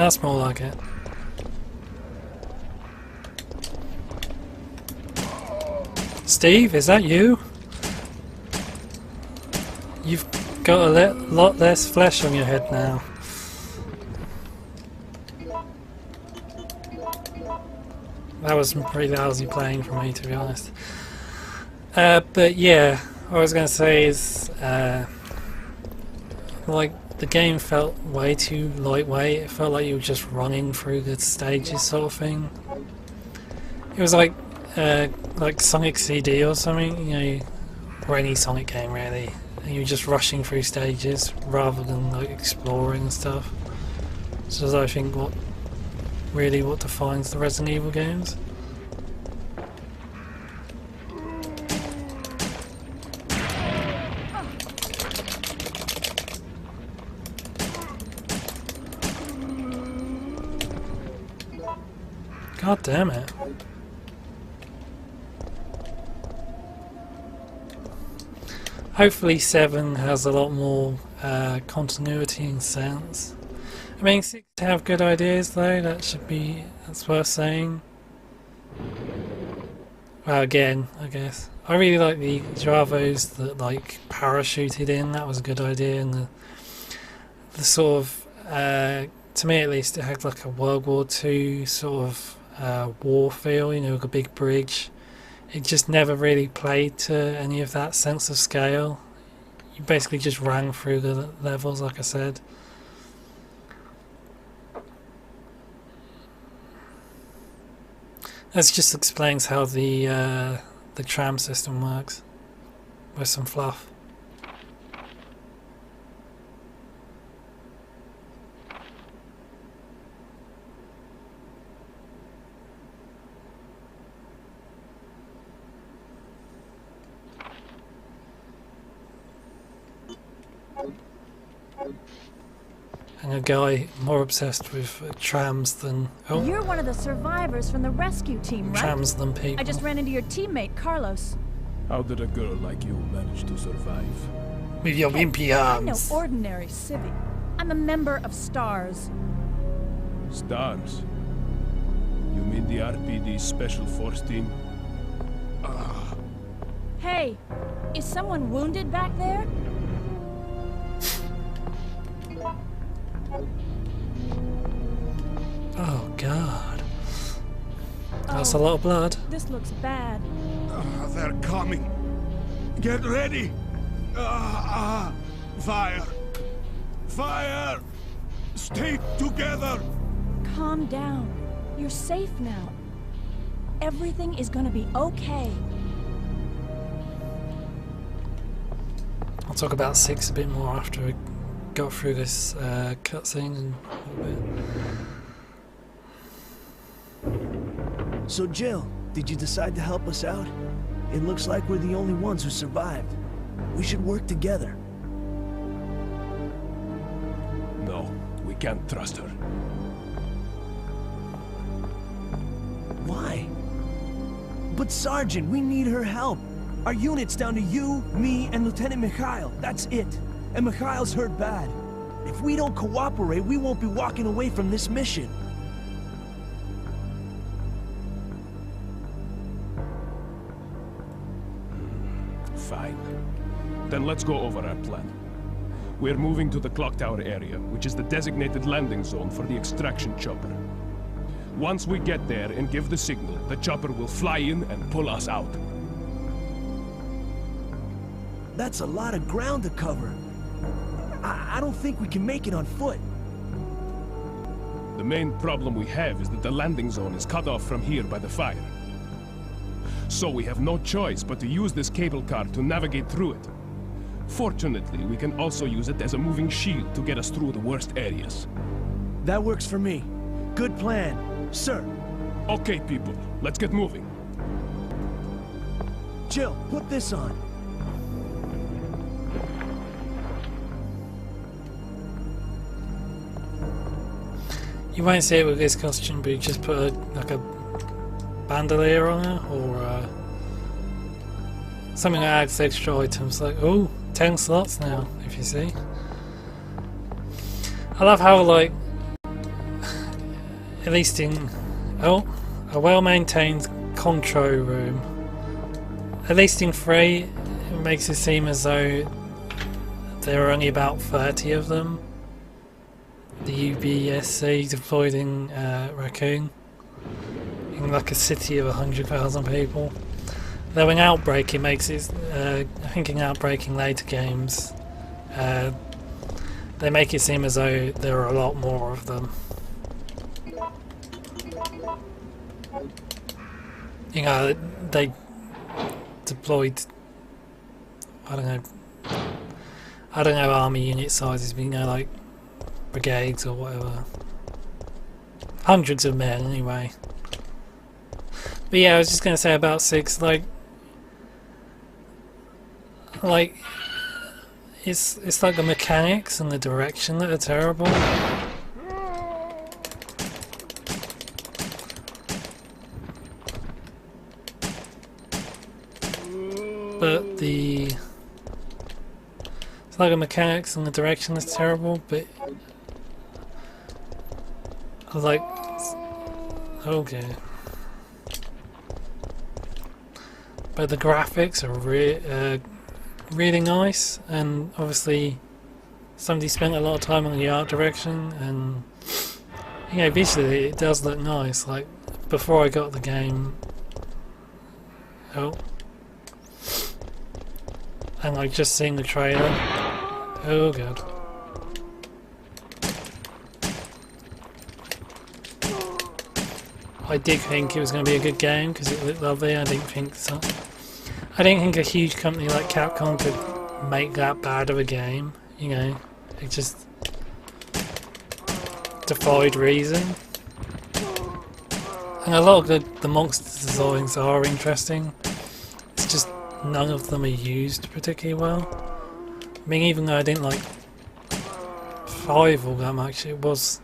That's more like it. Steve, is that you? You've got a lot less flesh on your head now. That was some pretty lousy playing for me, to be honest. But yeah, what I was going to say is, like, the game felt way too lightweight. It felt like you were just running through the stages, sort of thing. It was like Sonic CD or something, you know, or any Sonic game really. And you're just rushing through stages rather than like exploring and stuff. So that's, I think, what defines the Resident Evil games. God damn it. Hopefully 7 has a lot more continuity and sense. I mean, 6 have good ideas though, that's worth saying. Well, again, I guess. I really like the Javos that like parachuted in, that was a good idea, and the sort of, to me at least, it had like a World War II sort of war feel, you know, like a big bridge. It just never really played to any of that sense of scale. You basically just ran through the levels, like I said. That just explains how the tram system works, with some fluff. And a guy more obsessed with trams than... Oh. You're one of the survivors from the rescue team, right? Trams than people. I just ran into your teammate, Carlos. How did a girl like you manage to survive? With your wimpy I'm no arms. ordinary civvy. I'm a member of STARS. Stars? You mean the RPD Special Force Team? Hey, is someone wounded back there? Oh god. That's a lot of blood. This looks bad. They're coming. Get ready. Fire. Fire. Stay together. Calm down. You're safe now. Everything is gonna be okay. I'll talk about 6 a bit more after we go through this cutscene and a bit. So Jill, did you decide to help us out? It looks like we're the only ones who survived. We should work together. No, we can't trust her. Why? But Sergeant, we need her help. Our unit's down to you, me, and Lieutenant Mikhail. That's it. And Mikhail's hurt bad. If we don't cooperate, we won't be walking away from this mission. Fine. Then let's go over our plan. We're moving to the clock tower area, which is the designated landing zone for the extraction chopper. Once we get there and give the signal, the chopper will fly in and pull us out. That's a lot of ground to cover. I don't think we can make it on foot. The main problem we have is that the landing zone is cut off from here by the fire. So we have no choice but to use this cable car to navigate through it. Fortunately, we can also use it as a moving shield to get us through the worst areas. That works for me. Good plan, sir. Okay, people, let's get moving. Jill, put this on. You won't see it with this costume, but you just put like a bandolier on it, or something that adds extra items, like, oh, 10 slots now, if you see. I love how, like, at least in a well-maintained control room. At least in 3, it makes it seem as though there are only about 30 of them. The UBSC deployed in Raccoon, in like a city of 100,000 people. Though in Outbreak it makes it, I think in Outbreak in later games, they make it seem as though there are a lot more of them. You know, they deployed, I don't know army unit sizes, but you know, like brigades or whatever. Hundreds of men anyway. But yeah, I was just gonna say about 6, like it's like the mechanics and the direction that are terrible. But it's like the mechanics and the direction is terrible, but like, okay. But the graphics are really nice, and obviously somebody spent a lot of time on the art direction, and you know, visually it does look nice. Like before I got the game, and like just seeing the trailer, oh god. I did think it was going to be a good game because it looked lovely. I didn't think a huge company like Capcom could make that bad of a game. You know, it just defied reason. And a lot of the monster designs are interesting. It's just none of them are used particularly well. I mean, even though I didn't like 5 all that much, it was,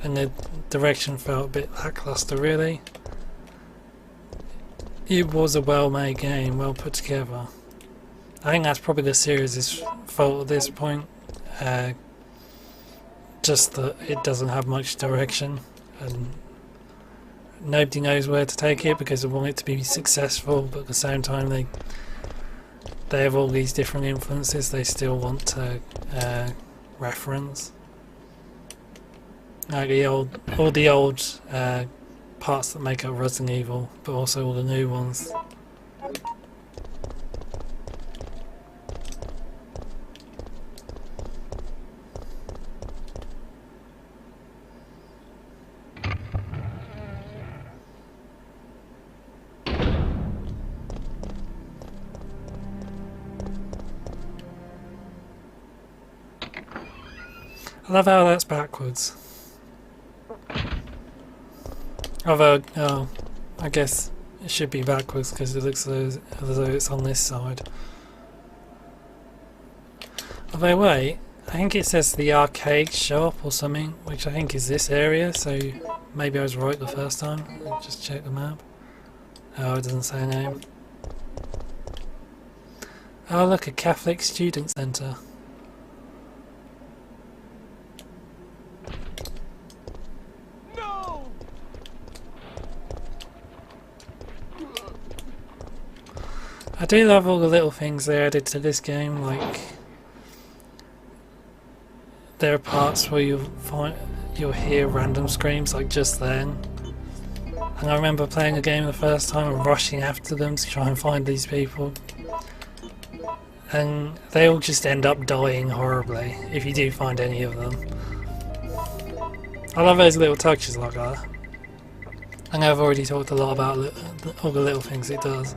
and the direction felt a bit lackluster really. It was a well-made game, well put together. I think that's probably the series' fault at this point. Just that it doesn't have much direction, and nobody knows where to take it because they want it to be successful, but at the same time they have all these different influences they still want to reference. Like all the old parts that make up Resident Evil, but also all the new ones. I love how that's backwards. Although, I guess it should be backwards because it looks as though it's on this side. Although wait, I think it says the arcade shop or something, which I think is this area, so maybe I was right the first time. I'll just check the map. Oh, it doesn't say a name. Oh look, a Catholic student centre. I do love all the little things they added to this game, like there are parts where you'll hear random screams like just then. And I remember playing a game the first time and rushing after them to try and find these people. And they all just end up dying horribly if you do find any of them. I love those little touches like that. I know I've already talked a lot about all the little things it does.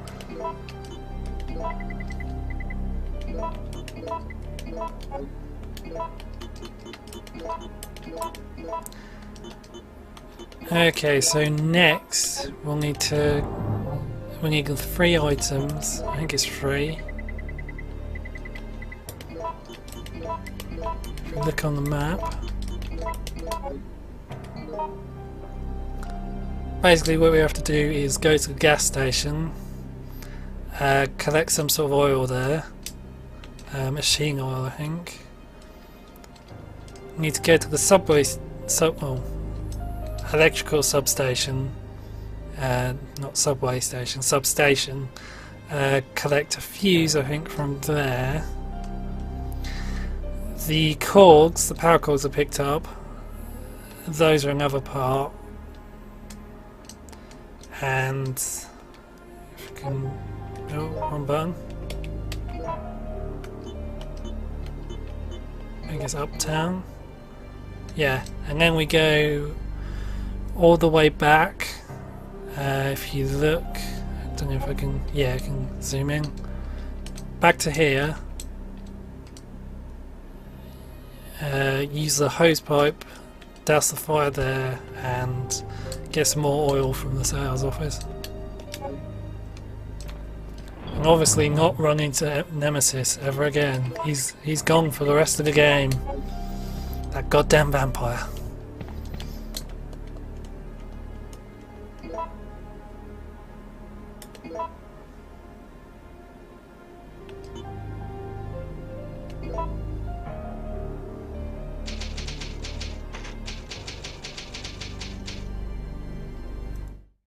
Okay, so next we'll need 3 items. I think it's 3. If we look on the map. Basically what we have to do is go to the gas station, collect some sort of oil there, machine oil I think. We need to go to the subway, electrical substation, not subway station, substation, collect a fuse, I think, from there. The cords, the power cords are picked up. Those are another part. And if we can, oh, one button. I guess uptown. Yeah, and then we go all the way back. If you look, I don't know if I can, yeah, I can zoom in. Back to here. Use the hose pipe, douse the fire there, and get some more oil from the sales office. And obviously not run into Nemesis ever again. He's gone for the rest of the game. That goddamn vampire.